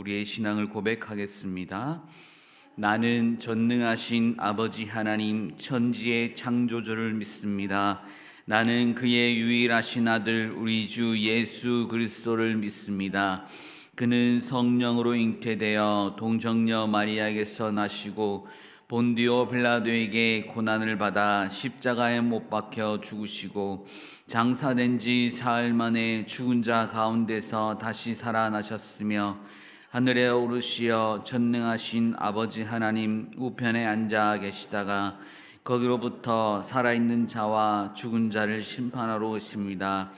우리의 신앙을 고백하겠습니다. 나는 전능하신 아버지 하나님 천지의 창조주를 믿습니다. 나는 그의 유일하신 아들 우리 주 예수 그리스도를 믿습니다. 그는 성령으로 잉태되어 동정녀 마리아에게서 나시고 본디오 빌라도에게 고난을 받아 십자가에 못 박혀 죽으시고 장사된 지 사흘 만에 죽은 자 가운데서 다시 살아나셨으며 하늘에 오르시어 전능하신 아버지 하나님 우편에 앉아 계시다가 거기로부터 살아있는 자와 죽은 자를 심판하러 오십니다.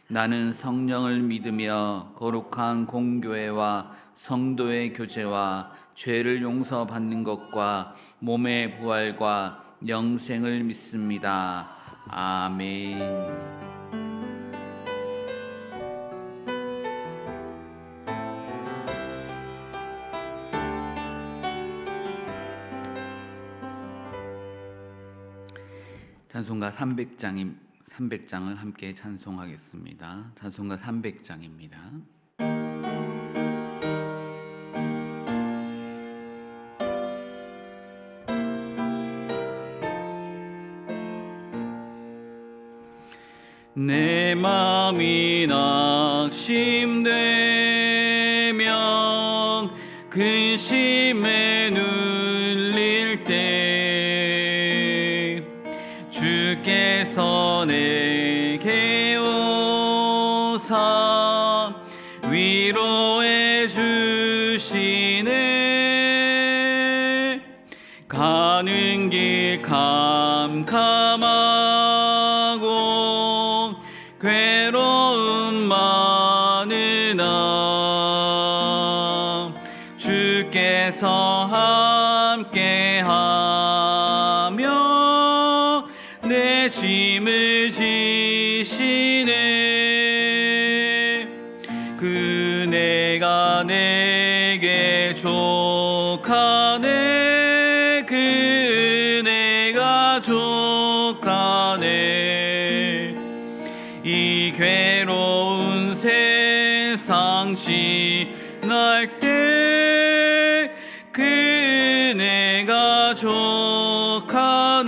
나는 성령을 믿으며 거룩한 공교회와 성도의 교제와 죄를 용서받는 것과 몸의 부활과 영생을 믿습니다. 아멘. 찬송가 300장을 함께 찬송하겠습니다. 찬송가 300장입니다. 내 마음이 낙심되면 근심에 눌릴 때 주께서 내게 오사 위로해 주시네. 가는 길 캄캄하고 괴로움 많으나 주께서 함께하며 내 짐을 지시네. 그네가 내게 족하네. 그네가 족하네. 이 괴로운 세상 지날 때 그네가 족하네.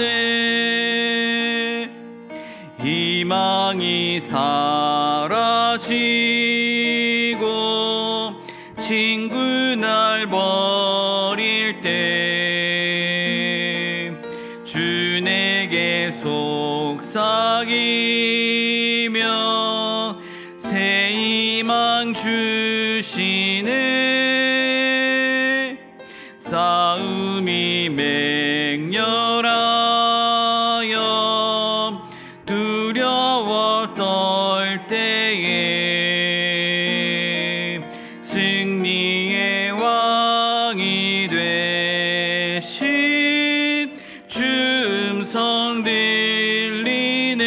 희망이 사라지고 친구 날 버릴 때 주 내게 속삭이며 새 희망 주시네. 싸움이 맹렬하여 두려워 떨 때에 승리의 왕이 되신 주 음성 들리네.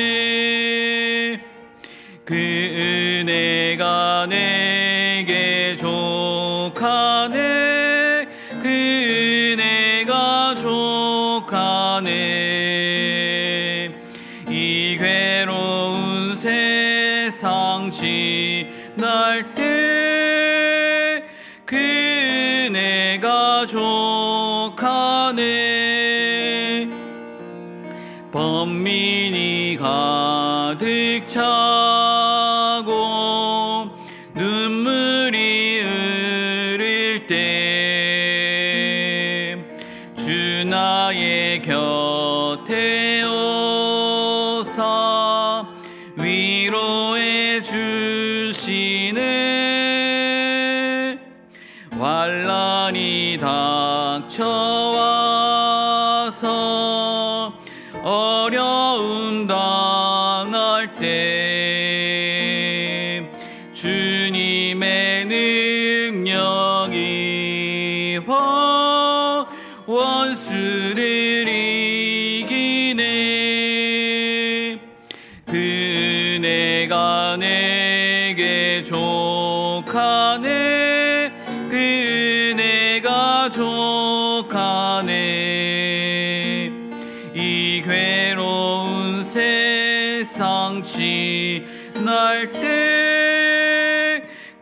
그 은혜가 내게 족하네. 그 은혜가 족하네. 이 괴로운 세상 지날 때 그 은혜가 족하네. 번민이 가득 차고 눈물이 흐를 때 주 나의 곁에 오사 위로해 주시네. 환난이 닥쳐와서 어려움 당할 때 주님의 능력이 원수를 이기네. 그 은혜가 내게 족하네. 그 은혜가 족하네. 이 괴로운 세상 지날 때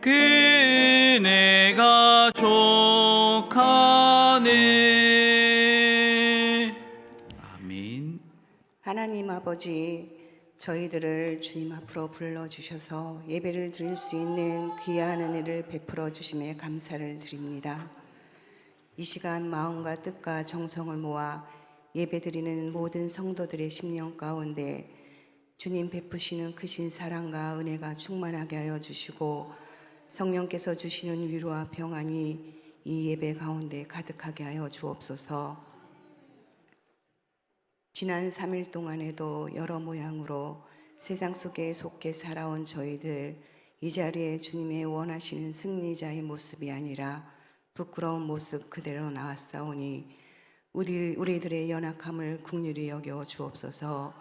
그 은혜가 족하네. 아멘. 하나님 아버지, 저희들을 주님 앞으로 불러주셔서 예배를 드릴 수 있는 귀한 은혜를 베풀어 주심에 감사를 드립니다. 이 시간 마음과 뜻과 정성을 모아 예배드리는 모든 성도들의 심령 가운데 주님 베푸시는 크신 사랑과 은혜가 충만하게 하여 주시고 성령께서 주시는 위로와 평안이 이 예배 가운데 가득하게 하여 주옵소서. 지난 3일 동안에도 여러 모양으로 세상 속에 속해 살아온 저희들, 이 자리에 주님의 원하시는 승리자의 모습이 아니라 부끄러운 모습 그대로 나왔사오니 우리들의 연약함을 긍휼히 여겨 주옵소서.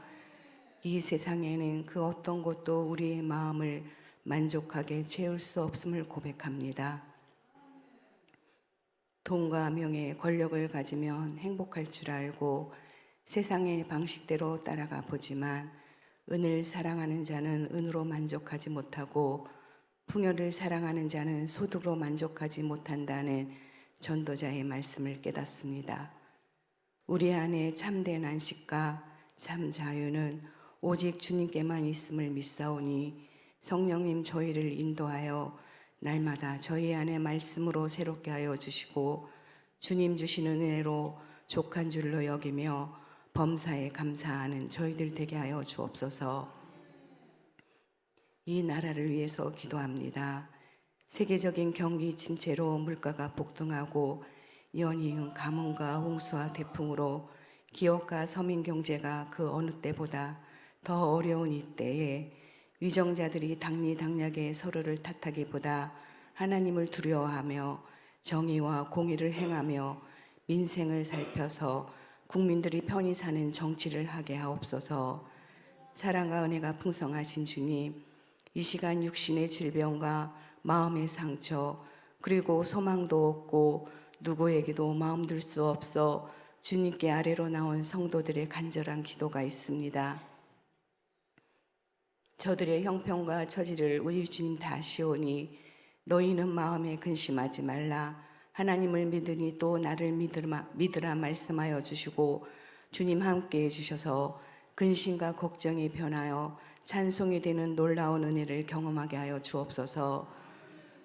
이 세상에는 그 어떤 것도 우리의 마음을 만족하게 채울 수 없음을 고백합니다. 돈과 명예, 권력을 가지면 행복할 줄 알고 세상의 방식대로 따라가 보지만 은을 사랑하는 자는 은으로 만족하지 못하고 풍요를 사랑하는 자는 소득으로 만족하지 못한다는 전도자의 말씀을 깨닫습니다. 우리 안에 참된 안식과 참 자유는 오직 주님께만 있음을 믿사오니 성령님 저희를 인도하여 날마다 저희 안에 말씀으로 새롭게 하여 주시고 주님 주시는 은혜로 족한 줄로 여기며 범사에 감사하는 저희들 되게 하여 주옵소서. 이 나라를 위해서 기도합니다. 세계적인 경기 침체로 물가가 폭등하고 연이은 가뭄과 홍수와 태풍으로 기업과 서민 경제가 그 어느 때보다 더 어려운 이때에 위정자들이 당리당략에 서로를 탓하기보다 하나님을 두려워하며 정의와 공의를 행하며 민생을 살펴서 국민들이 편히 사는 정치를 하게 하옵소서. 사랑과 은혜가 풍성하신 주님, 이 시간 육신의 질병과 마음의 상처 그리고 소망도 없고 누구에게도 마음 둘 수 없어 주님께 아래로 나온 성도들의 간절한 기도가 있습니다. 저들의 형편과 처지를 우리 주님 다 아시오니 너희는 마음에 근심하지 말라. 하나님을 믿으니 또 나를 믿으라 말씀하여 주시고 주님 함께 해주셔서 근심과 걱정이 변하여 찬송이 되는 놀라운 은혜를 경험하게 하여 주옵소서.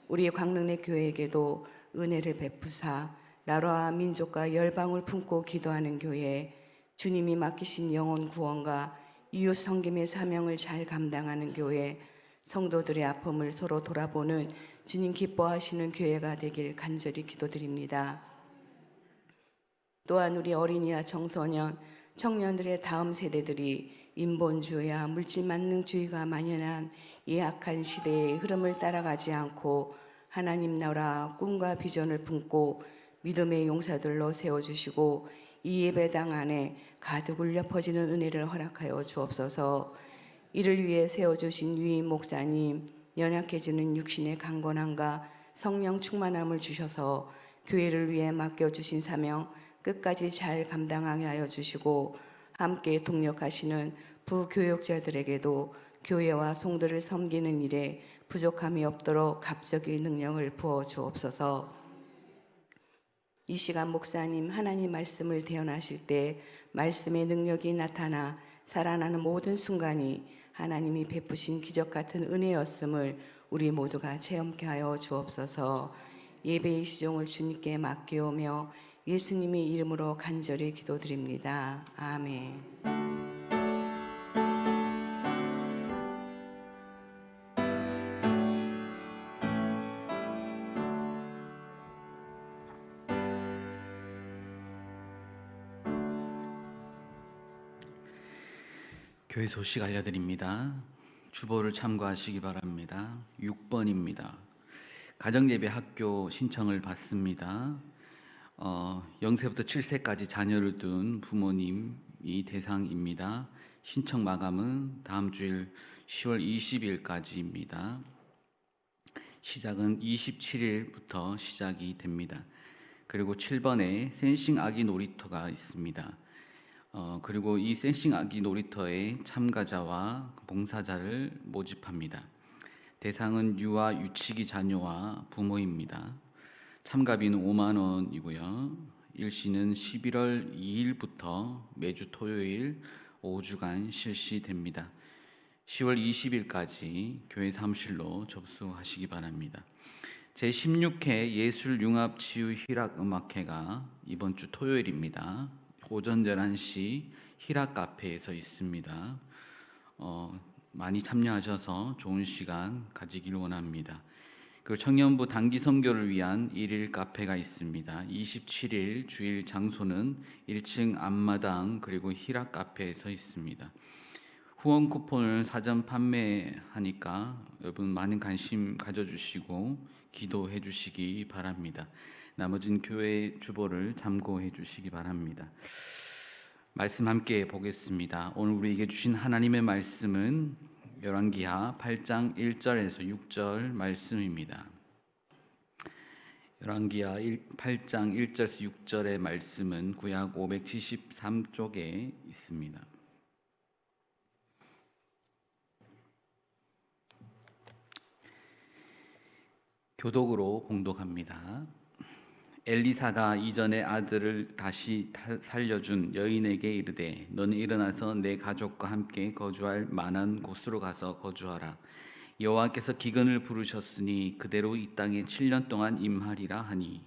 우리 광릉내 교회에게도 은혜를 베푸사 나라와 민족과 열방을 품고 기도하는 교회, 주님이 맡기신 영혼 구원과 이웃 섬김의 사명을 잘 감당하는 교회, 성도들의 아픔을 서로 돌아보는 주님 기뻐하시는 교회가 되길 간절히 기도드립니다. 또한 우리 어린이와 청소년, 청년들의 다음 세대들이 인본주의와 물질만능주의가 만연한 이 악한 시대의 흐름을 따라가지 않고 하나님 나라 꿈과 비전을 품고 믿음의 용사들로 세워주시고 이 예배당 안에 가득 울려 퍼지는 은혜를 허락하여 주옵소서. 이를 위해 세워주신 유임 목사님, 연약해지는 육신의 강건함과 성령 충만함을 주셔서 교회를 위해 맡겨주신 사명 끝까지 잘 감당하게 하여 주시고 함께 동력하시는 부교육자들에게도 교회와 성도를 섬기는 일에 부족함이 없도록 갑자기 능력을 부어 주옵소서. 이 시간 목사님 하나님 말씀을 대언하실 때 말씀의 능력이 나타나 살아나는 모든 순간이 하나님이 베푸신 기적 같은 은혜였음을 우리 모두가 체험케 하여 주옵소서. 예배의 시종을 주님께 맡기오며 예수님의 이름으로 간절히 기도드립니다. 아멘. 교회 소식 알려드립니다. 주보를 참고하시기 바랍니다. 6번입니다. 가정예배 학교 신청을 받습니다. 0세부터 7세까지 자녀를 둔 부모님이 대상입니다. 신청 마감은 다음 주일 10월 20일까지입니다. 시작은 27일부터 시작이 됩니다. 그리고 7번에 센싱 아기 놀이터가 있습니다. 그리고 이 센싱 아기 놀이터에 참가자와 봉사자를 모집합니다. 대상은 유아 유치기 자녀와 부모입니다. 참가비는 5만 원이고요. 일시는 11월 2일부터 매주 토요일 5주간 실시됩니다. 10월 20일까지 교회 사무실로 접수하시기 바랍니다. 제16회 예술융합치유희락음악회가 이번 주 토요일입니다. 오전 11시 희락카페에서 있습니다. 많이 참여하셔서 좋은 시간 가지길 원합니다. 그리고 청년부 단기 선교를 위한 일일 카페가 있습니다. 27일 주일 장소는 1층 앞마당 그리고 희락 카페에서 있습니다. 후원 쿠폰을 사전 판매하니까 여러분 많은 관심 가져주시고 기도해 주시기 바랍니다. 나머진 교회 주보를 참고해 주시기 바랍니다. 말씀 함께 보겠습니다. 오늘 우리에게 주신 하나님의 말씀은 열왕기하 8장 1절에서 6절 말씀입니다. 열왕기하 8장 1절에서 6절의 말씀은 구약 573쪽에 있습니다. 교독으로 봉독합니다. 엘리사가 이전에 아들을 다시 살려준 여인에게 이르되 너는 일어나서 내 가족과 함께 거주할 만한 곳으로 가서 거주하라. 여호와께서 기근을 부르셨으니 그대로 이 땅에 7년 동안 임하리라 하니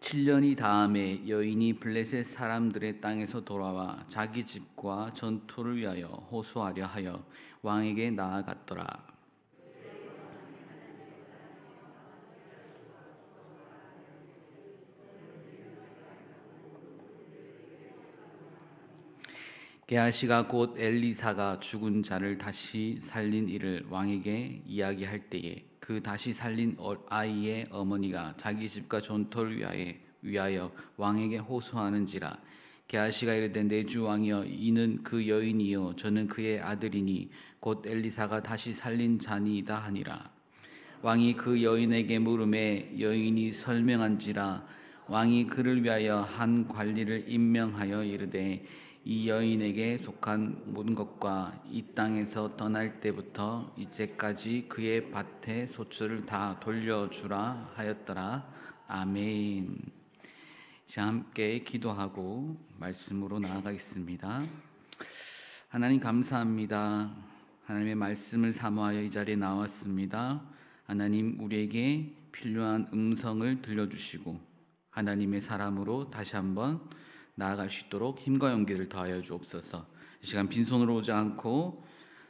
(7년이) 다음에 여인이 블레셋 사람들의 땅에서 돌아와 자기 집과 전투를 위하여 호소하려 하여 왕에게 나아갔더라. 게하시가 곧 엘리사가 죽은 자를 다시 살린 일을 왕에게 이야기할 때에 그 다시 살린 아이의 어머니가 자기 집과 전토를 위하여 왕에게 호소하는지라. 게하시가 이르되 내 주 왕이여 이는 그 여인이요 저는 그의 아들이니 곧 엘리사가 다시 살린 자니이다 하니라. 왕이 그 여인에게 물음에 여인이 설명한지라. 왕이 그를 위하여 한 관리를 임명하여 이르되 이 여인에게 속한 모든 것과 이 땅에서 떠날 때부터 이제까지 그의 밭의 소출을 다 돌려주라 하였더라. 아멘. 자, 함께 기도하고 말씀으로 나아가겠습니다. 하나님 감사합니다. 하나님의 말씀을 사모하여 이 자리에 나왔습니다. 하나님 우리에게 필요한 음성을 들려주시고 하나님의 사람으로 다시 한번 나아갈 수 있도록 힘과 용기를 더하여 주옵소서. 이 시간 빈손으로 오지 않고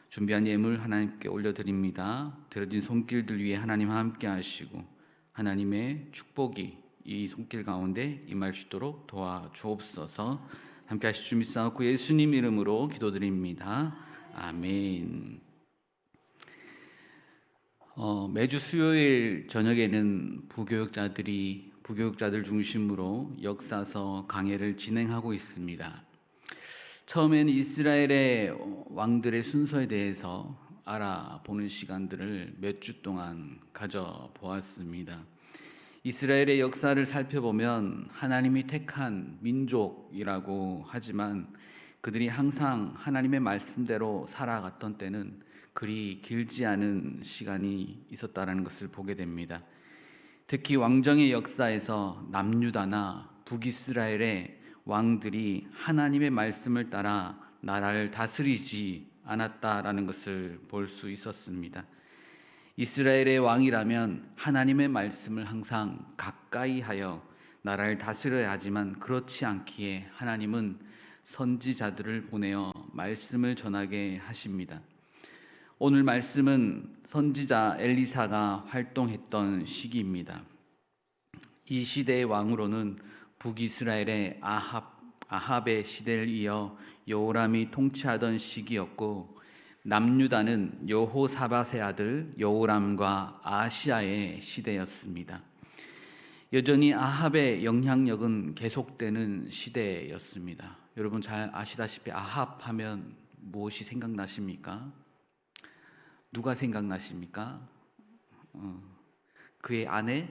준비한 예물 하나님께 올려드립니다. 들어진 손길들 위에 하나님 함께 하시고 하나님의 축복이 이 손길 가운데 임할 수 있도록 도와주옵소서. 함께 하실 줄 믿사옵고 예수님 이름으로 기도드립니다. 아멘. 매주 수요일 저녁에는 부교육자들 중심으로 역사서 강해를 진행하고 있습니다. 처음에는 이스라엘의 왕들의 순서에 대해서 알아보는 시간들을 몇 주 동안 가져보았습니다. 이스라엘의 역사를 살펴보면 하나님이 택한 민족이라고 하지만 그들이 항상 하나님의 말씀대로 살아갔던 때는 그리 길지 않은 시간이 있었다는 것을 보게 됩니다. 특히 왕정의 역사에서 남유다나 북이스라엘의 왕들이 하나님의 말씀을 따라 나라를 다스리지 않았다라는 것을 볼 수 있었습니다. 이스라엘의 왕이라면 하나님의 말씀을 항상 가까이 하여 나라를 다스려야 하지만 그렇지 않기에 하나님은 선지자들을 보내어 말씀을 전하게 하십니다. 오늘 말씀은 선지자 엘리사가 활동했던 시기입니다. 이 시대의 왕으로는 북이스라엘의 아합의 시대를 이어 여호람이 통치하던 시기였고 남유다는 여호사밧의 아들 여호람과 아하시아의 시대였습니다. 여전히 아합의 영향력은 계속되는 시대였습니다. 여러분 잘 아시다시피 아합 하면 무엇이 생각나십니까? 누가 생각나십니까? 그의 아내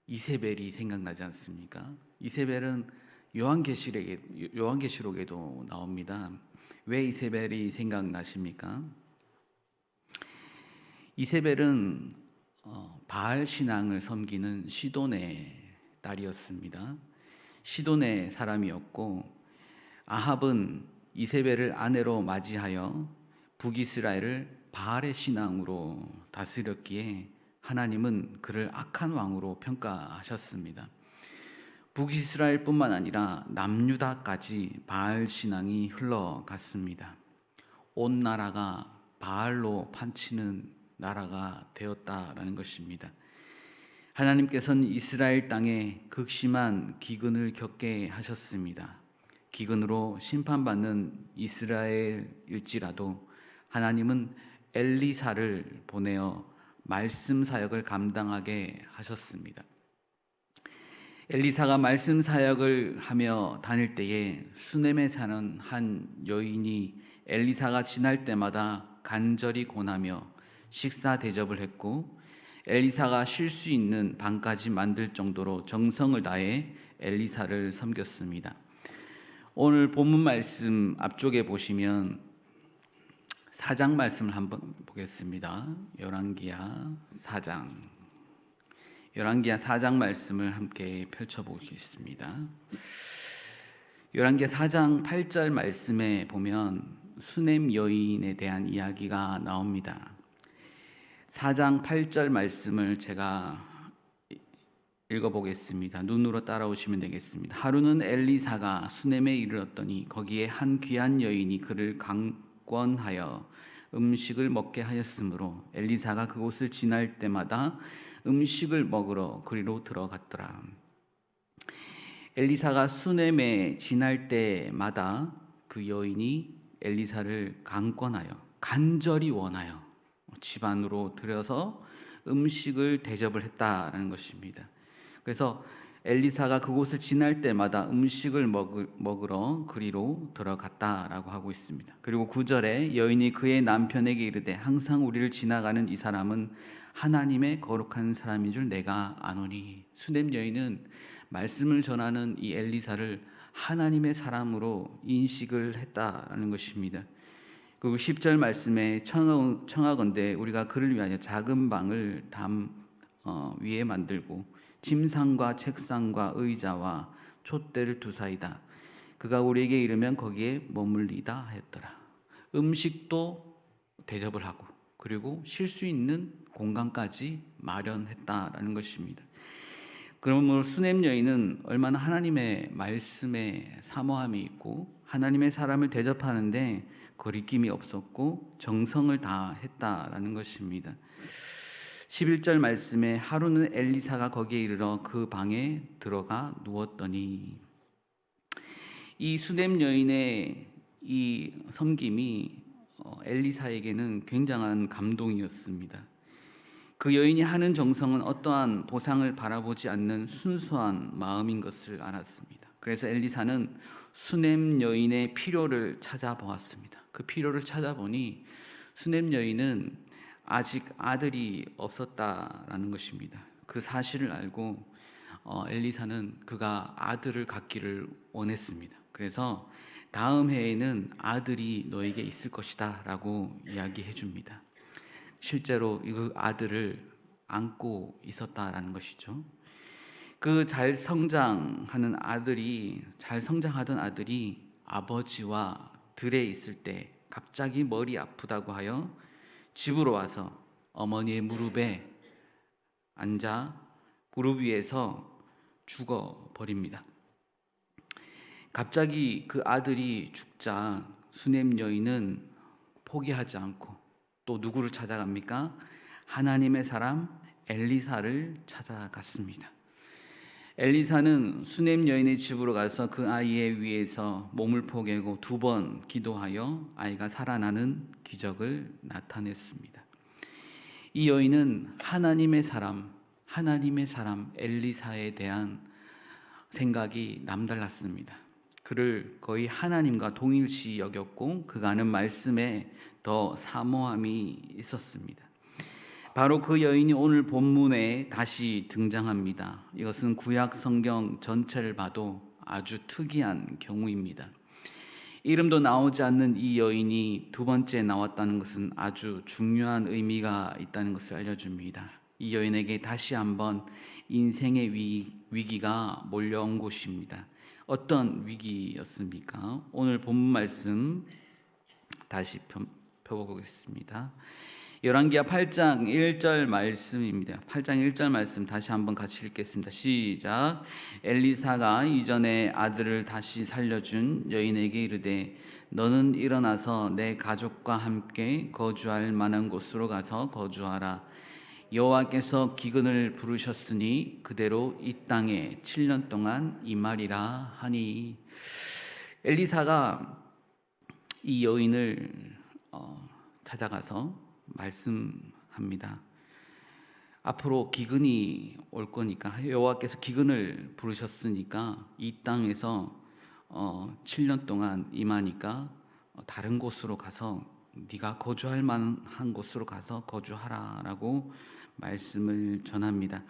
이세벨이 생각나지 않습니까? 이세벨은 요한계시록에도 나옵니다. 왜 이세벨이 생각나십니까? 이세벨은 바알 신앙을 섬기는 시돈의 딸이었습니다. 시돈의 사람이었고, 아합은 이세벨을 아내로 맞이하여 북이스라엘을 바알의 신앙으로 다스렸기에 하나님은 그를 악한 왕으로 평가하셨습니다. 북이스라엘뿐만 아니라 남유다까지 바알 신앙이 흘러갔습니다. 온 나라가 바알로 판치는 나라가 되었다라는 것입니다. 하나님께서는 이스라엘 땅에 극심한 기근을 겪게 하셨습니다. 기근으로 심판받는 이스라엘일지라도 하나님은 엘리사를 보내어 말씀 사역을 감당하게 하셨습니다. 엘리사가 말씀 사역을 하며 다닐 때에 수넴에 사는 한 여인이 엘리사가 지날 때마다 간절히 권하며 식사 대접을 했고, 엘리사가 쉴 수 있는 방까지 만들 정도로 정성을 다해 엘리사를 섬겼습니다. 오늘 본문 말씀 앞쪽에 보시면 4장 말씀을 한번 보겠습니다. 열왕기하 4장 말씀을 함께 펼쳐보겠습니다. 열왕기하 4장 8절 말씀에 보면 수넴 여인에 대한 이야기가 나옵니다. 4장 8절 말씀을 제가 읽어보겠습니다. 눈으로 따라오시면 되겠습니다. 하루는 엘리사가 수넴에 이르렀더니 거기에 한 귀한 여인이 그를 강권하여 음식을 먹게 하였으므로 엘리사가 그곳을 지날 때마다 음식을 먹으러 그리로 들어갔더라. 엘리사가 수넴에 지날 때마다 그 여인이 엘리사를 강권하여 간절히 원하여 집 안으로 들여서 음식을 대접을 했다라는 것입니다. 그래서 엘리사가 그곳을 지날 때마다 음식을 먹으러 그리로 들어갔다라고 하고 있습니다. 그리고 9절에 여인이 그의 남편에게 이르되 항상 우리를 지나가는 이 사람은 하나님의 거룩한 사람인 줄 내가 아노니. 수넴 여인은 말씀을 전하는 이 엘리사를 하나님의 사람으로 인식을 했다라는 것입니다. 그리고 10절 말씀에 청하건대 우리가 그를 위하여 작은 방을 담 위에 만들고 침상과 책상과 의자와 촛대를 두사이다. 그가 우리에게 이르면 거기에 머물리다 하였더라. 음식도 대접을 하고 그리고 쉴 수 있는 공간까지 마련했다라는 것입니다. 그러므로 수넴 여인은 얼마나 하나님의 말씀에 사모함이 있고 하나님의 사람을 대접하는데 거리낌이 없었고 정성을 다했다라는 것입니다. 11절 말씀에 하루는 엘리사가 거기에 이르러 그 방에 들어가 누웠더니, 이 수넴 여인의 이 섬김이 엘리사에게는 굉장한 감동이었습니다. 그 여인이 하는 정성은 어떠한 보상을 바라보지 않는 순수한 마음인 것을 알았습니다. 그래서 엘리사는 수넴 여인의 필요를 찾아보았습니다. 그 필요를 찾아보니 수넴 여인은 아직 아들이 없었다라는 것입니다. 그 사실을 알고 엘리사는 그가 아들을 갖기를 원했습니다. 그래서 다음 해에는 아들이 너에게 있을 것이다 라고 이야기해 줍니다. 실제로 그 아들을 안고 있었다라는 것이죠. 그 잘 성장하던 아들이 아버지와 들에 있을 때 갑자기 머리 아프다고 하여 집으로 와서 어머니의 무릎에 앉아 무릎 위에서 죽어버립니다. 갑자기 그 아들이 죽자 수넴 여인은 포기하지 않고 또 누구를 찾아갑니까? 하나님의 사람 엘리사를 찾아갔습니다. 엘리사는 수넴 여인의 집으로 가서 그 아이의 위에서 몸을 포개고 2번 기도하여 아이가 살아나는 기적을 나타냈습니다. 이 여인은 하나님의 사람 엘리사에 대한 생각이 남달랐습니다. 그를 거의 하나님과 동일시 여겼고 그가 하는 말씀에 더 사모함이 있었습니다. 바로 그 여인이 오늘 본문에 다시 등장합니다. 이것은 구약 성경 전체를 봐도 아주 특이한 경우입니다. 이름도 나오지 않는 이 여인이 두 번째 나왔다는 것은 아주 중요한 의미가 있다는 것을 알려줍니다. 이 여인에게 다시 한번 인생의 위기가 몰려온 곳입니다. 어떤 위기였습니까? 오늘 본문 말씀 다시 펴보겠습니다. 열왕기하 8장 1절 말씀입니다. 8장 1절 말씀 다시 한번 같이 읽겠습니다. 시작. 엘리사가 이전에 아들을 다시 살려준 여인에게 이르되 너는 일어나서 내 가족과 함께 거주할 만한 곳으로 가서 거주하라. 여호와께서 기근을 부르셨으니 그대로 이 땅에 7년 동안 임하리라 하니. 엘리사가 이 여인을 찾아가서 말씀합니다. 앞으로 기근이 올 거니까, 여호와께서 기근을 부르셨으니까 이 땅에서 7년 동안 임하니까 다른 곳으로 가서 네가 거주할 만한 곳으로 가서 거주하라라고 말씀을 전합니다.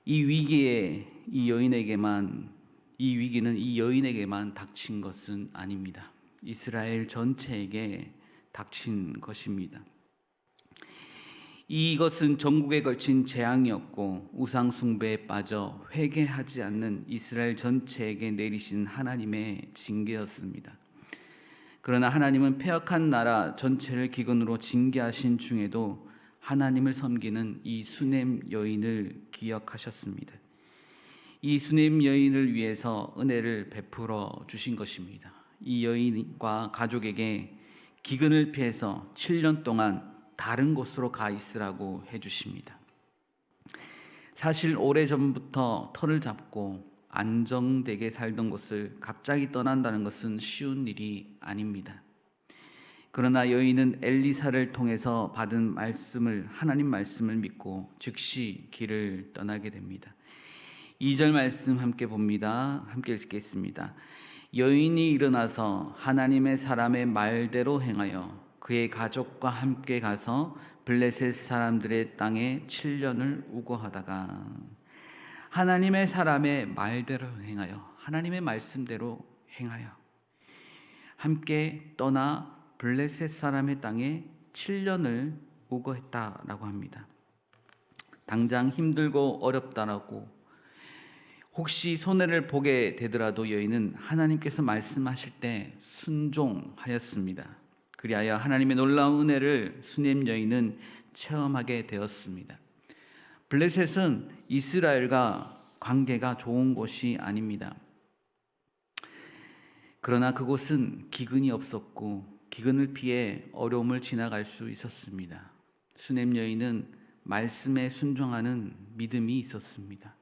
이 위기는 이 여인에게만 닥친 것은 아닙니다. 이스라엘 전체에게 닥친 것입니다. 이것은 전국에 걸친 재앙이었고 우상 숭배에 빠져 회개하지 않는 이스라엘 전체에게 내리신 하나님의 징계였습니다. 그러나 하나님은 패역한 나라 전체를 기근으로 징계하신 중에도 하나님을 섬기는 이 수넴 여인을 기억하셨습니다. 이 수넴 여인을 위해서 은혜를 베풀어 주신 것입니다. 이 여인과 가족에게 기근을 피해서 7년 동안 다른 곳으로 가 있으라고 해주십니다. 사실 오래전부터 터를 잡고 안정되게 살던 곳을 갑자기 떠난다는 것은 쉬운 일이 아닙니다. 그러나 여인은 엘리사를 통해서 받은 하나님 말씀을 믿고 즉시 길을 떠나게 됩니다. 2절 말씀 함께 봅니다. 함께 읽겠습니다. 여인이 일어나서 하나님의 사람의 말대로 행하여 그의 가족과 함께 가서 블레셋 사람들의 땅에 7년을 우거하다가, 하나님의 사람의 말대로 행하여, 하나님의 말씀대로 행하여 함께 떠나 블레셋 사람의 땅에 7년을 우거했다라고 합니다. 당장 힘들고 어렵다라고 혹시 손해를 보게 되더라도 여인은 하나님께서 말씀하실 때 순종하였습니다. 그리하여 하나님의 놀라운 은혜를 수넴 여인은 체험하게 되었습니다. 블레셋은 이스라엘과 관계가 좋은 곳이 아닙니다. 그러나 그곳은 기근이 없었고 기근을 피해 어려움을 지나갈 수 있었습니다. 수넴 여인은 말씀에 순종하는 믿음이 있었습니다.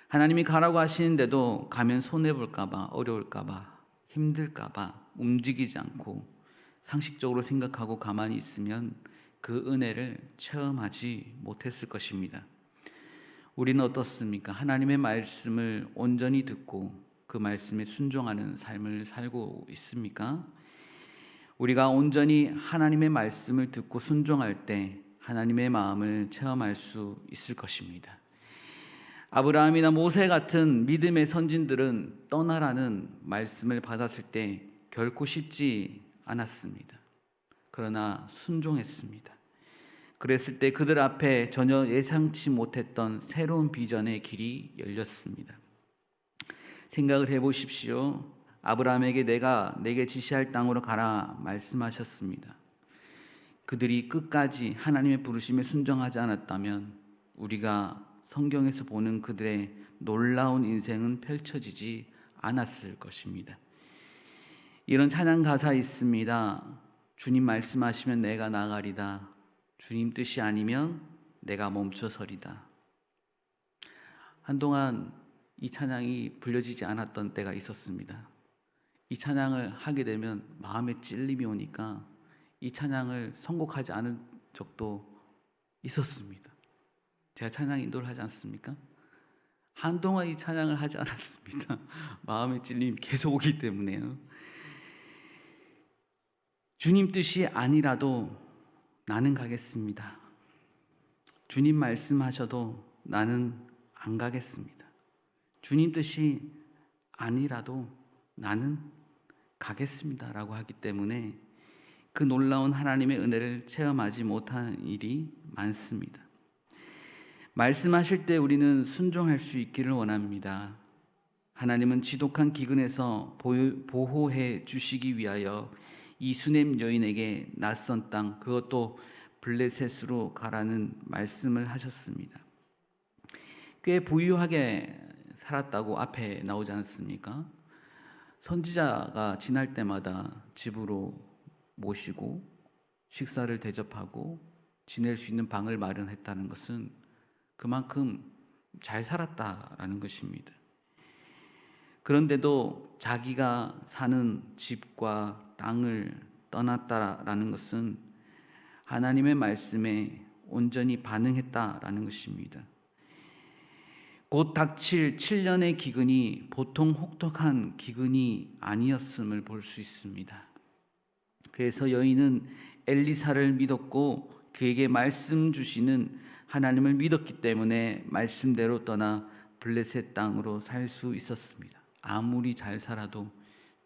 하나님이 가라고 하시는데도 가면 손해볼까봐, 어려울까봐, 힘들까봐 움직이지 않고 상식적으로 생각하고 가만히 있으면 그 은혜를 체험하지 못했을 것입니다. 우리는 어떻습니까? 하나님의 말씀을 온전히 듣고 그 말씀에 순종하는 삶을 살고 있습니까? 우리가 온전히 하나님의 말씀을 듣고 순종할 때 하나님의 마음을 체험할 수 있을 것입니다. 아브라함이나 모세 같은 믿음의 선진들은 떠나라는 말씀을 받았을 때 결코 쉽지 않았습니다. 그러나 순종했습니다. 그랬을 때 그들 앞에 전혀 예상치 못했던 새로운 비전의 길이 열렸습니다. 생각을 해보십시오. 아브라함에게 내게 지시할 땅으로 가라 말씀하셨습니다. 그들이 끝까지 하나님의 부르심에 순종하지 않았다면 우리가 성경에서 보는 그들의 놀라운 인생은 펼쳐지지 않았을 것입니다. 이런 찬양 가사 있습니다. 주님 말씀하시면 내가 나가리다. 주님 뜻이 아니면 내가 멈춰서리다. 한동안 이 찬양이 불려지지 않았던 때가 있었습니다. 이 찬양을 하게 되면 마음에 찔림이 오니까 이 찬양을 선곡하지 않은 적도 있었습니다. 제가 찬양 인도를 하지 않습니까? 한동안 이 찬양을 하지 않았습니다. 마음의 찔림이 계속 오기 때문에요. 주님 뜻이 아니라도 나는 가겠습니다. 주님 말씀하셔도 나는 안 가겠습니다. 주님 뜻이 아니라도 나는 가겠습니다라고 하기 때문에 그 놀라운 하나님의 은혜를 체험하지 못한 일이 많습니다. 말씀하실 때 우리는 순종할 수 있기를 원합니다. 하나님은 지독한 기근에서 보호해 주시기 위하여 이 수넴 여인에게 낯선 땅, 그것도 블레셋으로 가라는 말씀을 하셨습니다. 꽤 부유하게 살았다고 앞에 나오지 않습니까? 선지자가 지날 때마다 집으로 모시고 식사를 대접하고 지낼 수 있는 방을 마련했다는 것은 그만큼 잘 살았다라는 것입니다. 그런데도 자기가 사는 집과 땅을 떠났다라는 것은 하나님의 말씀에 온전히 반응했다라는 것입니다. 곧 닥칠 7년의 기근이 보통 혹독한 기근이 아니었음을 볼 수 있습니다. 그래서 여인은 엘리사를 믿었고 그에게 말씀 주시는 하나님을 믿었기 때문에 말씀대로 떠나 블레셋 땅으로 살 수 있었습니다. 아무리 잘 살아도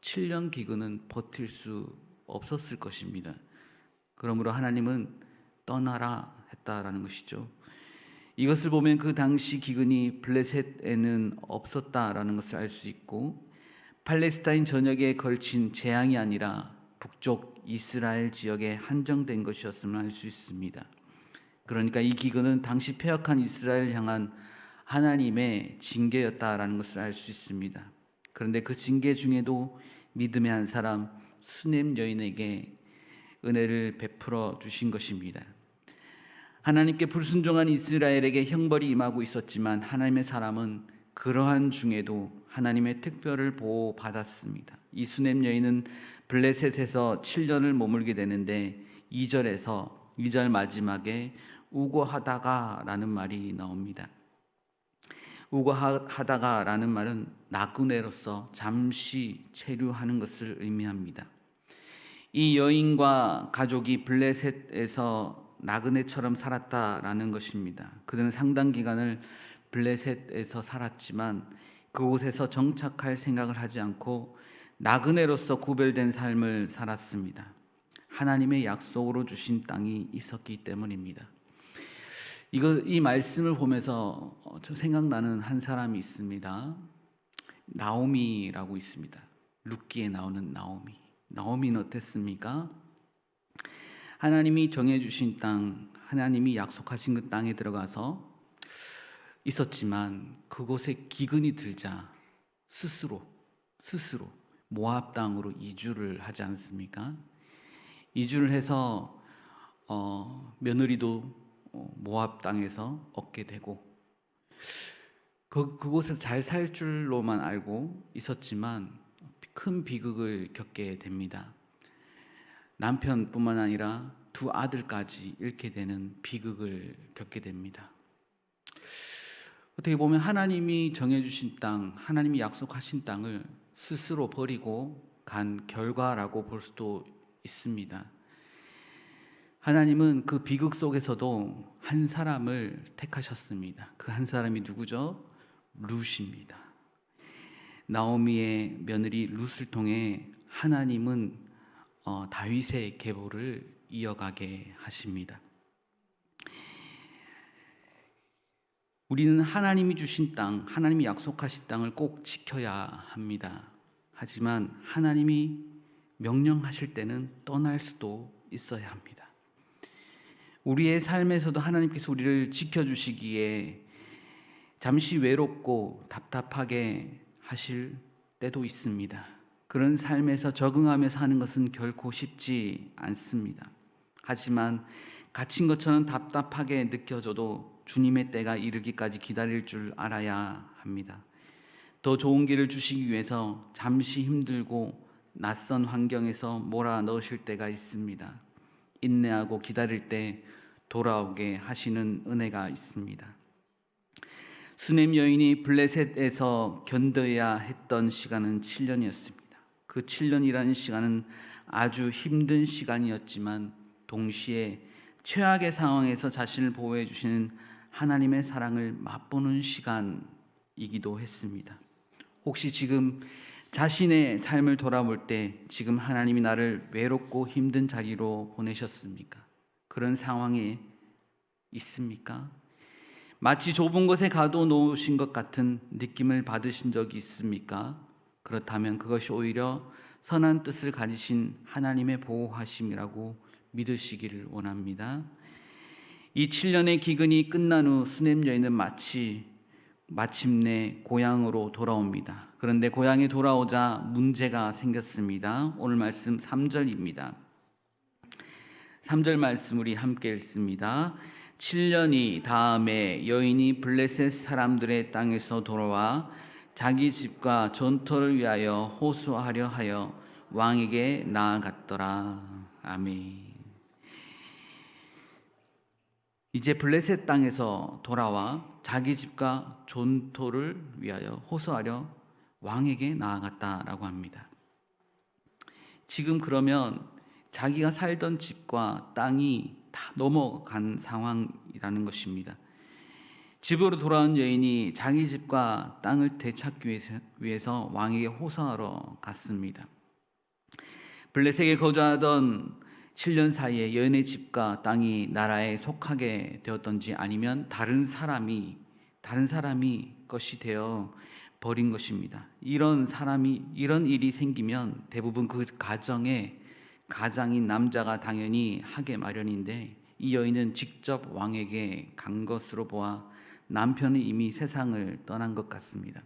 7년 기근은 버틸 수 없었을 것입니다. 그러므로 하나님은 떠나라 했다라는 것이죠. 이것을 보면 그 당시 기근이 블레셋에는 없었다라는 것을 알 수 있고, 팔레스타인 전역에 걸친 재앙이 아니라 북쪽 이스라엘 지역에 한정된 것이었음을 알 수 있습니다. 그러니까 이 기근은 당시 패역한 이스라엘 향한 하나님의 징계였다라는 것을 알 수 있습니다. 그런데 그 징계 중에도 믿음의 한 사람 수넴 여인에게 은혜를 베풀어 주신 것입니다. 하나님께 불순종한 이스라엘에게 형벌이 임하고 있었지만 하나님의 사람은 그러한 중에도 하나님의 특별을 보호받았습니다. 이 수넴 여인은 블레셋에서 7년을 머물게 되는데 2절 마지막에 우거하다가라는 말이 나옵니다. 우거하다가라는 말은 나그네로서 잠시 체류하는 것을 의미합니다. 이 여인과 가족이 블레셋에서 나그네처럼 살았다라는 것입니다. 그들은 상당 기간을 블레셋에서 살았지만 그곳에서 정착할 생각을 하지 않고 나그네로서 구별된 삶을 살았습니다. 하나님의 약속으로 주신 땅이 있었기 때문입니다. 이 말씀을 보면서 저 생각나는 한 사람이 있습니다. 나오미라고 있습니다. 룻기에 나오는 나오미. 나오미는 어땠습니까? 하나님이 정해주신 땅, 하나님이 약속하신 그 땅에 들어가서 있었지만 그곳에 기근이 들자 스스로 모압 땅으로 이주를 하지 않습니까? 이주를 해서 며느리도 모압 땅에서 얻게 되고 그곳에서 잘 살 줄로만 알고 있었지만 큰 비극을 겪게 됩니다. 남편뿐만 아니라 두 아들까지 잃게 되는 비극을 겪게 됩니다. 어떻게 보면 하나님이 정해주신 땅, 하나님이 약속하신 땅을 스스로 버리고 간 결과라고 볼 수도 있습니다. 하나님은 그 비극 속에서도 한 사람을 택하셨습니다. 그 한 사람이 누구죠? 룻입니다. 나오미의 며느리 룻을 통해 하나님은 다윗의 계보를 이어가게 하십니다. 우리는 하나님이 주신 땅, 하나님이 약속하신 땅을 꼭 지켜야 합니다. 하지만 하나님이 명령하실 때는 떠날 수도 있어야 합니다. 우리의 삶에서도 하나님께서 우리를 지켜주시기에 잠시 외롭고 답답하게 하실 때도 있습니다. 그런 삶에서 적응하며 사는 것은 결코 쉽지 않습니다. 하지만 갇힌 것처럼 답답하게 느껴져도 주님의 때가 이르기까지 기다릴 줄 알아야 합니다. 더 좋은 길을 주시기 위해서 잠시 힘들고 낯선 환경에서 몰아넣으실 때가 있습니다. 인내하고 기다릴 때 돌아오게 하시는 은혜가 있습니다. 수넴 여인이 블레셋에서 견뎌야 했던 시간은 7년이었습니다. 그 7년이라는 시간은 아주 힘든 시간이었지만 동시에 최악의 상황에서 자신을 보호해 주시는 하나님의 사랑을 맛보는 시간이기도 했습니다. 혹시 지금 자신의 삶을 돌아볼 때 지금 하나님이 나를 외롭고 힘든 자리로 보내셨습니까? 그런 상황에 있습니까? 마치 좁은 곳에 가둬 놓으신 것 같은 느낌을 받으신 적이 있습니까? 그렇다면 그것이 오히려 선한 뜻을 가지신 하나님의 보호하심이라고 믿으시기를 원합니다. 이 7년의 기근이 끝난 후 수넴 여인은 마침내 고향으로 돌아옵니다. 그런데 고향에 돌아오자 문제가 생겼습니다. 오늘 말씀 3절입니다. 3절 말씀 우리 함께 읽습니다. 7년이 다음에 여인이 블레셋 사람들의 땅에서 돌아와 자기 집과 전토를 위하여 호소하려 하여 왕에게 나아갔더라. 아멘. 이제 블레셋 땅에서 돌아와 자기 집과 전토를 위하여 호소하려 왕에게 나아갔다라고 합니다. 지금 그러면 자기가 살던 집과 땅이 다 넘어간 상황이라는 것입니다. 집으로 돌아온 여인이 자기 집과 땅을 되찾기 위해서 왕에게 호소하러 갔습니다. 블레셋에 거주하던 7년 사이에 여인의 집과 땅이 나라에 속하게 되었던지 아니면 다른 사람이 것이 되어 버린 것입니다. 이런 일이 생기면 대부분 그 가장인 남자가 당연히 하게 마련인데 이 여인은 직접 왕에게 간 것으로 보아 남편은 이미 세상을 떠난 것 같습니다.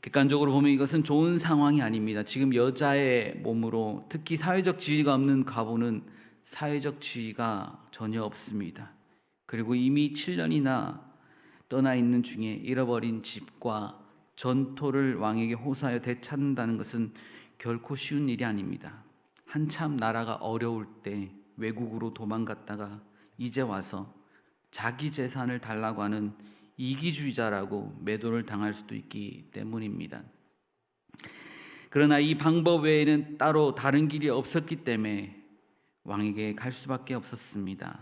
객관적으로 보면 이것은 좋은 상황이 아닙니다. 지금 여자의 몸으로 특히 사회적 지위가 없는 과부는 사회적 지위가 전혀 없습니다. 그리고 이미 7년이나 떠나 있는 중에 잃어버린 집과 전토를 왕에게 호소하여 되찾는다는 것은 결코 쉬운 일이 아닙니다. 한참 나라가 어려울 때 외국으로 도망갔다가 이제 와서 자기 재산을 달라고 하는 이기주의자라고 매도를 당할 수도 있기 때문입니다. 그러나 이 방법 외에는 따로 다른 길이 없었기 때문에 왕에게 갈 수밖에 없었습니다.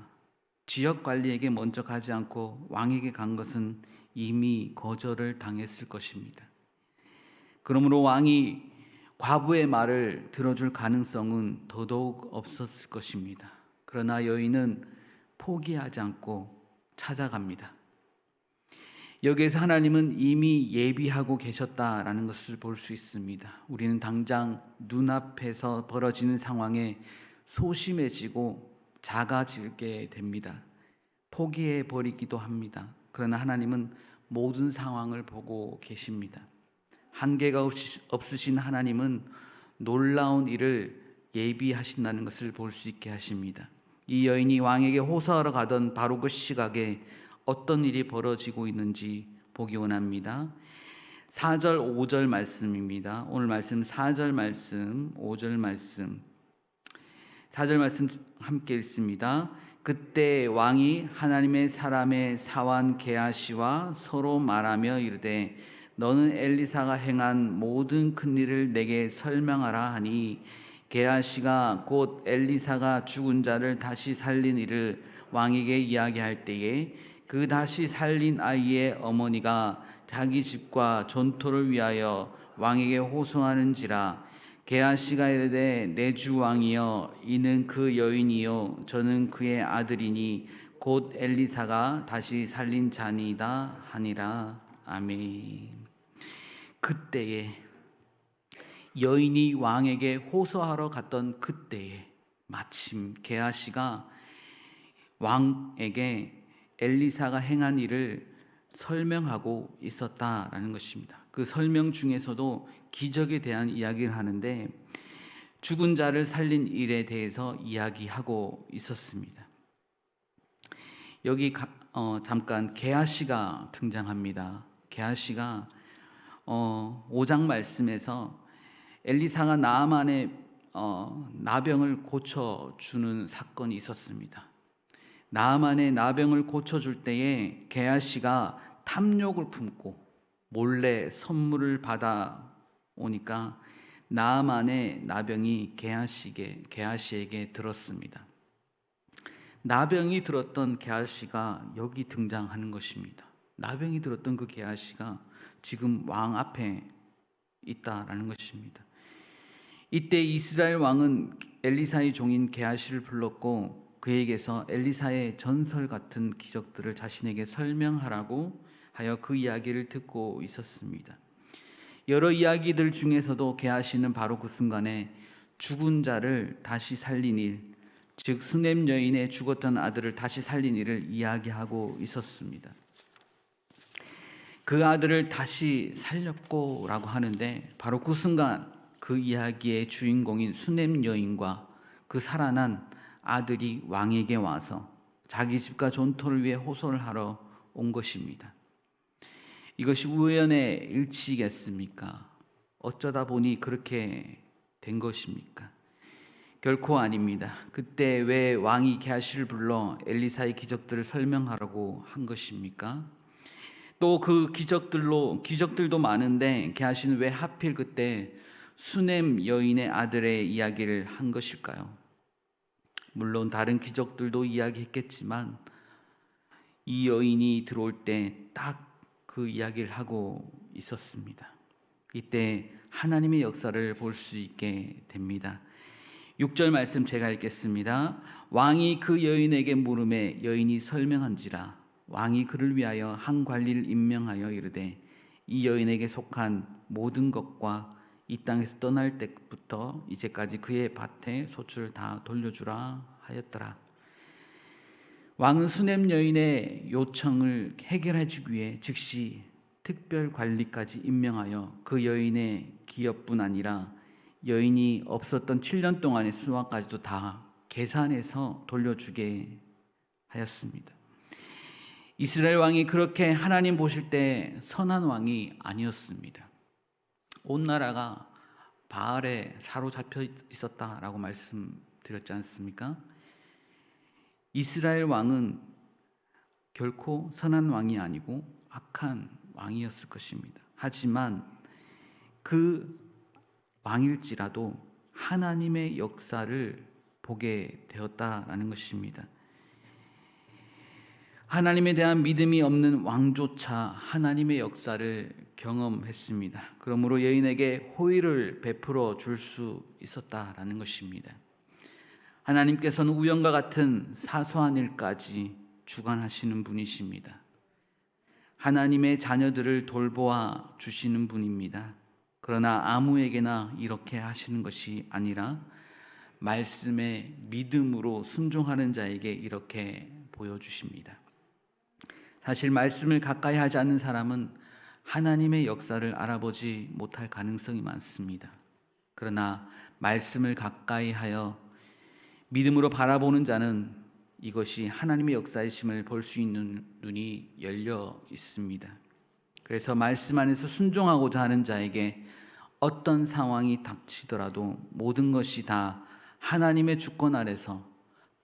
지역 관리에게 먼저 가지 않고 왕에게 간 것은 이미 거절을 당했을 것입니다. 그러므로 왕이 과부의 말을 들어줄 가능성은 더더욱 없었을 것입니다. 그러나 여인은 포기하지 않고 찾아갑니다. 여기에서 하나님은 이미 예비하고 계셨다라는 것을 볼 수 있습니다. 우리는 당장 눈앞에서 벌어지는 상황에 소심해지고 작아지게 됩니다. 포기해 버리기도 합니다. 그러나 하나님은 모든 상황을 보고 계십니다. 한계가 없으신 하나님은 놀라운 일을 예비하신다는 것을 볼 수 있게 하십니다. 이 여인이 왕에게 호소하러 가던 바로 그 시각에 어떤 일이 벌어지고 있는지 보기 원합니다. 4절 5절 말씀입니다. 오늘 말씀 4절 말씀 5절 말씀 4절 말씀 함께 읽습니다. 그때 왕이 하나님의 사람의 사환 게하시와 서로 말하며 이르되 너는 엘리사가 행한 모든 큰 일을 내게 설명하라 하니 게하시가 곧 엘리사가 죽은 자를 다시 살린 일을 왕에게 이야기할 때에 그 다시 살린 아이의 어머니가 자기 집과 전토를 위하여 왕에게 호소하는지라 게하시가 이르되 내 주 왕이여 이는 그 여인이요 저는 그의 아들이니 곧 엘리사가 다시 살린 자니이다 하니라. 아멘. 그때에 여인이 왕에게 호소하러 갔던 그때에 마침 게하시가 왕에게 엘리사가 행한 일을 설명하고 있었다라는 것입니다. 그 설명 중에서도 기적에 대한 이야기를 하는데 죽은 자를 살린 일에 대해서 이야기하고 있었습니다. 여기 잠깐 게하시가 등장합니다. 게하시가 5장 말씀에서 엘리사가 나아만의 나병을 고쳐주는 사건이 있었습니다. 나아만의 나병을 고쳐줄 때에 게하시가 탐욕을 품고 몰래 선물을 받아오니까 나아만의 나병이 게하시에게 들었습니다. 나병이 들었던 게하시가 여기 등장하는 것입니다. 나병이 들었던 그 게하시가 지금 왕 앞에 있다라는 것입니다. 이때 이스라엘 왕은 엘리사의 종인 게하시를 불렀고 그에게서 엘리사의 전설 같은 기적들을 자신에게 설명하라고 하여 그 이야기를 듣고 있었습니다. 여러 이야기들 중에서도 게하시는 바로 그 순간에 죽은 자를 다시 살린 일, 즉 수넴 여인의 죽었던 아들을 다시 살린 일을 이야기하고 있었습니다. 그 아들을 다시 살렸고라고 하는데 바로 그 순간 그 이야기의 주인공인 수넴 여인과 그 살아난 아들이 왕에게 와서 자기 집과 존토를 위해 호소를 하러 온 것입니다. 이것이 우연의 일치겠습니까? 어쩌다 보니 그렇게 된 것입니까? 결코 아닙니다. 그때 왜 왕이 게하시를 불러 엘리사의 기적들을 설명하라고 한 것입니까? 또 그 기적들도 많은데 게하시는 왜 하필 그때 수넴 여인의 아들의 이야기를 한 것일까요? 물론 다른 기적들도 이야기했겠지만 이 여인이 들어올 때 딱 그 이야기를 하고 있었습니다. 이때 하나님의 역사를 볼 수 있게 됩니다. 6절 말씀 제가 읽겠습니다. 왕이 그 여인에게 물음에 여인이 설명한지라 왕이 그를 위하여 한 관리를 임명하여 이르되 이 여인에게 속한 모든 것과 이 땅에서 떠날 때부터 이제까지 그의 밭에 소출을 다 돌려주라 하였더라. 왕은 수넴 여인의 요청을 해결해 주기 위해 즉시 특별 관리까지 임명하여 그 여인의 기업뿐 아니라 여인이 없었던 7년 동안의 수확까지도 다 계산해서 돌려주게 하였습니다. 이스라엘 왕이 그렇게 하나님 보실 때 선한 왕이 아니었습니다. 온 나라가 바알에 사로잡혀 있었다라고 말씀드렸지 않습니까? 이스라엘 왕은 결코 선한 왕이 아니고 악한 왕이었을 것입니다. 하지만 그 왕일지라도 하나님의 역사를 보게 되었다라는 것입니다. 하나님에 대한 믿음이 없는 왕조차 하나님의 역사를 경험했습니다. 그러므로 여인에게 호의를 베풀어 줄 수 있었다라는 것입니다. 하나님께서는 우연과 같은 사소한 일까지 주관하시는 분이십니다. 하나님의 자녀들을 돌보아 주시는 분입니다. 그러나 아무에게나 이렇게 하시는 것이 아니라 말씀에 믿음으로 순종하는 자에게 이렇게 보여주십니다. 사실 말씀을 가까이 하지 않는 사람은 하나님의 역사를 알아보지 못할 가능성이 많습니다. 그러나 말씀을 가까이 하여 믿음으로 바라보는 자는 이것이 하나님의 역사이심을 볼 수 있는 눈이 열려 있습니다. 그래서 말씀 안에서 순종하고자 하는 자에게 어떤 상황이 닥치더라도 모든 것이 다 하나님의 주권 아래서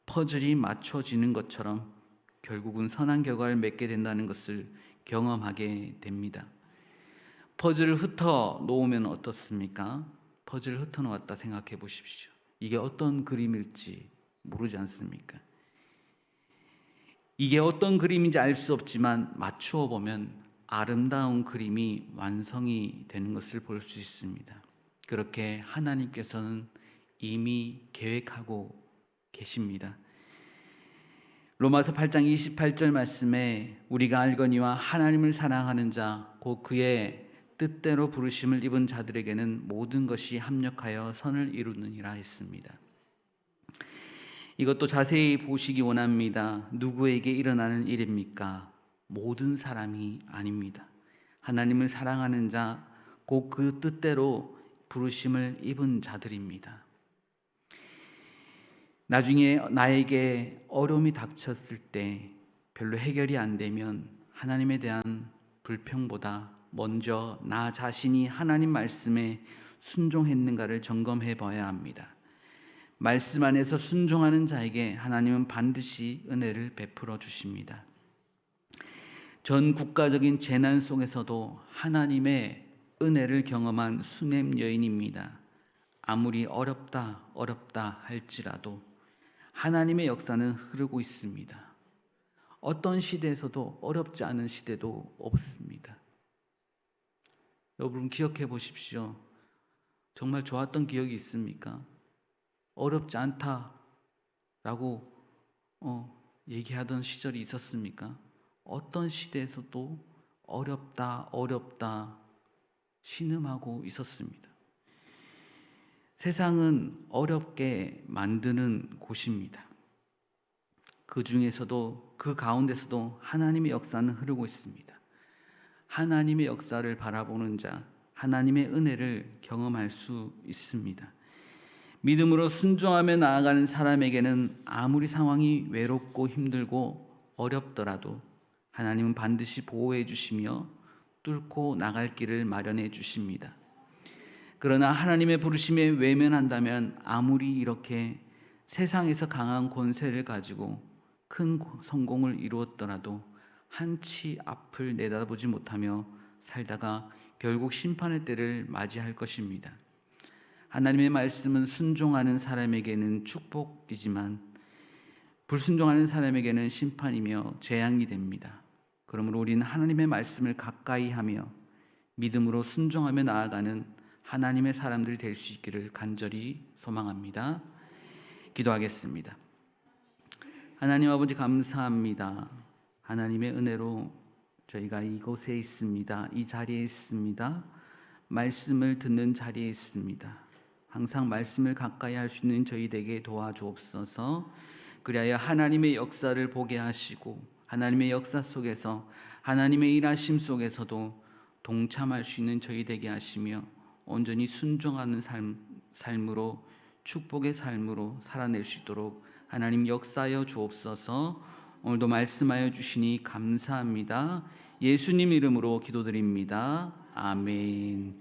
퍼즐이 맞춰지는 것처럼 결국은 선한 결과를 맺게 된다는 것을 경험하게 됩니다. 퍼즐을 흩어 놓으면 어떻습니까? 퍼즐을 흩어 놓았다 생각해 보십시오. 이게 어떤 그림일지 모르지 않습니까? 이게 어떤 그림인지 알 수 없지만 맞추어 보면 아름다운 그림이 완성이 되는 것을 볼 수 있습니다. 그렇게 하나님께서는 이미 계획하고 계십니다. 로마서 8장 28절 말씀에 우리가 알거니와 하나님을 사랑하는 자 곧 그의 뜻대로 부르심을 입은 자들에게는 모든 것이 합력하여 선을 이루느니라 했습니다. 이것도 자세히 보시기 원합니다. 누구에게 일어나는 일입니까? 모든 사람이 아닙니다. 하나님을 사랑하는 자, 곧 그 뜻대로 부르심을 입은 자들입니다. 나중에 나에게 어려움이 닥쳤을 때 별로 해결이 안 되면 하나님에 대한 불평보다 먼저 나 자신이 하나님 말씀에 순종했는가를 점검해 봐야 합니다. 말씀 안에서 순종하는 자에게 하나님은 반드시 은혜를 베풀어 주십니다. 전 국가적인 재난 속에서도 하나님의 은혜를 경험한 수넴 여인입니다. 아무리 어렵다 할지라도 하나님의 역사는 흐르고 있습니다. 어떤 시대에서도 어렵지 않은 시대도 없습니다. 여러분 기억해 보십시오. 정말 좋았던 기억이 있습니까? 어렵지 않다라고 얘기하던 시절이 있었습니까? 어떤 시대에서도 어렵다 신음하고 있었습니다. 세상은 어렵게 만드는 곳입니다. 그 중에서도 그 가운데서도 하나님의 역사는 흐르고 있습니다. 하나님의 역사를 바라보는 자, 하나님의 은혜를 경험할 수 있습니다. 믿음으로 순종하며 나아가는 사람에게는 아무리 상황이 외롭고 힘들고 어렵더라도 하나님은 반드시 보호해 주시며 뚫고 나갈 길을 마련해 주십니다. 그러나 하나님의 부르심에 외면한다면 아무리 이렇게 세상에서 강한 권세를 가지고 큰 성공을 이루었더라도 한치 앞을 내다보지 못하며 살다가 결국 심판의 때를 맞이할 것입니다. 하나님의 말씀은 순종하는 사람에게는 축복이지만 불순종하는 사람에게는 심판이며 재앙이 됩니다. 그러므로 우리는 하나님의 말씀을 가까이 하며 믿음으로 순종하며 나아가는 하나님의 사람들이 될 수 있기를 간절히 소망합니다. 기도하겠습니다. 하나님 아버지 감사합니다. 하나님의 은혜로 저희가 이곳에 있습니다. 이 자리에 있습니다. 말씀을 듣는 자리에 있습니다. 항상 말씀을 가까이 할 수 있는 저희에게 도와주옵소서. 그리하여 하나님의 역사를 보게 하시고 하나님의 역사 속에서 하나님의 일하심 속에서도 동참할 수 있는 저희 되게 하시며 온전히 순종하는 삶으로 축복의 삶으로 살아낼 수 있도록 하나님 역사하여 주옵소서. 오늘도 말씀하여 주시니 감사합니다. 예수님 이름으로 기도드립니다. 아멘.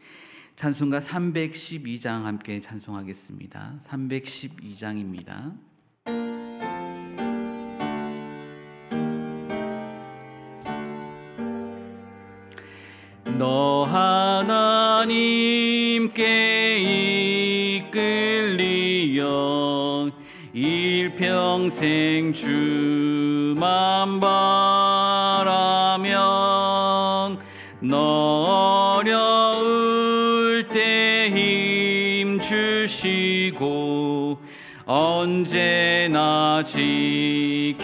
찬송가 312장 함께 찬송하겠습니다. 312장입니다. 너 하나님께 이끌리어 일평생 주만 바라면 너 어려울 때 힘 주시고 언제나 지켜주시리.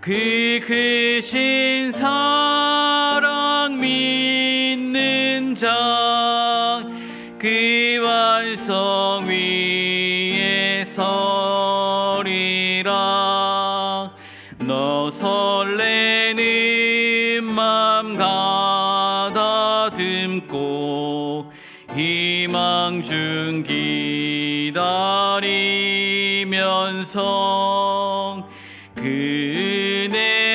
그 크신 사랑 믿는 자 그 완성 위에 서리라. 너 설레는 맘 가다듬고 희망 중 기다리면서 그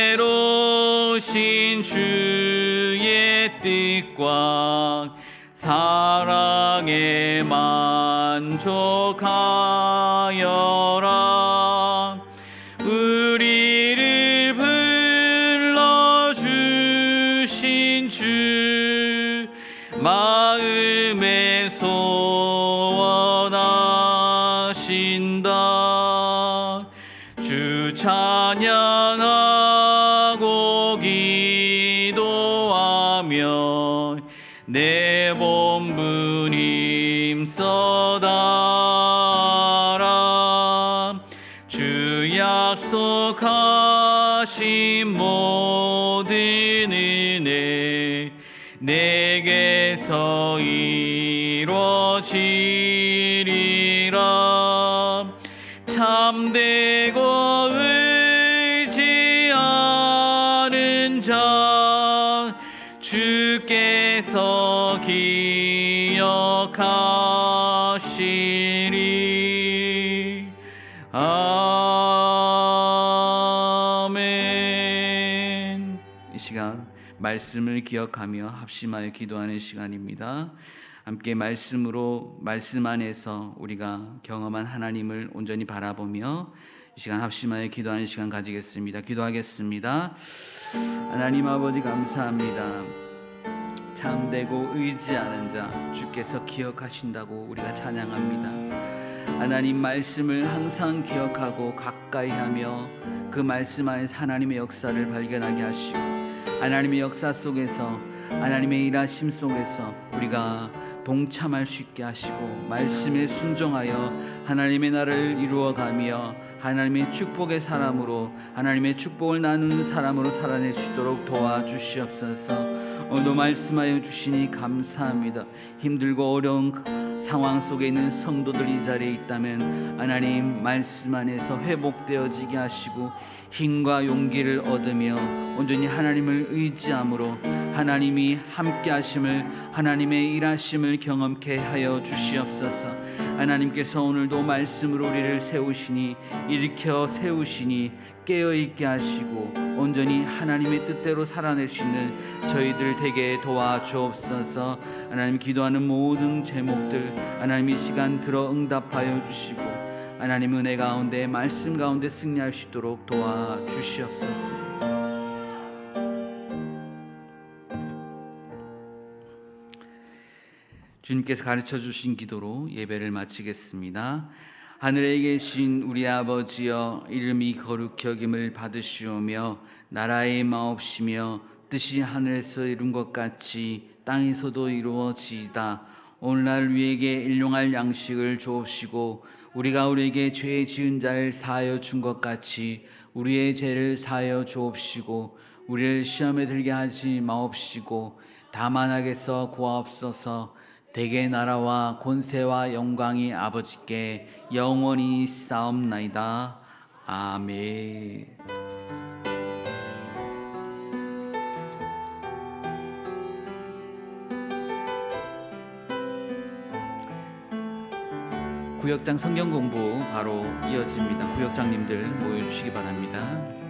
은혜로신 주의 뜻과 사랑에 만족하여라. 우리를 불러주신 주 마음에 소원하신다. 주 찬양하고 기도하며 내 본분 힘써다라. 주 약속하신 모든 은혜 내게서 이루어지리라. 참되고 의지하는 자 주께서 기억하시리. 아멘. 이 시간 말씀을 기억하며 합심하여 기도하는 시간입니다. 함께 말씀으로 말씀 안에서 우리가 경험한 하나님을 온전히 바라보며 이 시간 합심하여 기도하는 시간 가지겠습니다. 기도하겠습니다. 하나님 아버지 감사합니다. 참되고 의지하는 자 주께서 기억하신다고 우리가 찬양합니다. 하나님 말씀을 항상 기억하고 가까이 하며 그 말씀 안에서 하나님의 역사를 발견하게 하시고 하나님의 역사 속에서, 하나님의 일하심 속에서 우리가 동참할 수 있게 하시고 말씀에 순종하여 하나님의 나라를 이루어가며 하나님의 축복의 사람으로, 하나님의 축복을 나누는 사람으로 살아낼 수 있도록 도와주시옵소서. 오늘도 말씀하여 주시니 감사합니다. 힘들고 어려운 상황 속에 있는 성도들 이 자리에 있다면 하나님 말씀 안에서 회복되어지게 하시고 힘과 용기를 얻으며 온전히 하나님을 의지함으로 하나님이 함께 하심을, 하나님의 일하심을 경험케 하여 주시옵소서. 하나님께서 오늘도 말씀으로 우리를 세우시니, 일으켜 세우시니 깨어있게 하시고 온전히 하나님의 뜻대로 살아낼 수 있는 저희들 되게 도와주옵소서. 하나님, 기도하는 모든 제목들 하나님 이 시간 들어 응답하여 주시고 하나님 은혜 가운데, 말씀 가운데 승리할 수 있도록 도와주시옵소서. 주님께서 가르쳐 주신 기도로 예배를 마치겠습니다. 하늘에 계신 우리 아버지여, 이름이 거룩히 여김을 받으시오며 나라의 마옵시며 뜻이 하늘에서 이룬 것 같이 땅에서도 이루어지이다. 오늘날 우리에게 일용할 양식을 주옵시고 우리가 우리에게 죄 지은 자를 사하여 준 것 같이 우리의 죄를 사하여 주옵시고 우리를 시험에 들게 하지 마옵시고 다만 악에서 구하옵소서. 대개 나라와 권세와 영광이 아버지께 영원히 싸움나이다. 아멘. 구역장 성경 공부 바로 이어집니다. 구역장님들 모여주시기 바랍니다.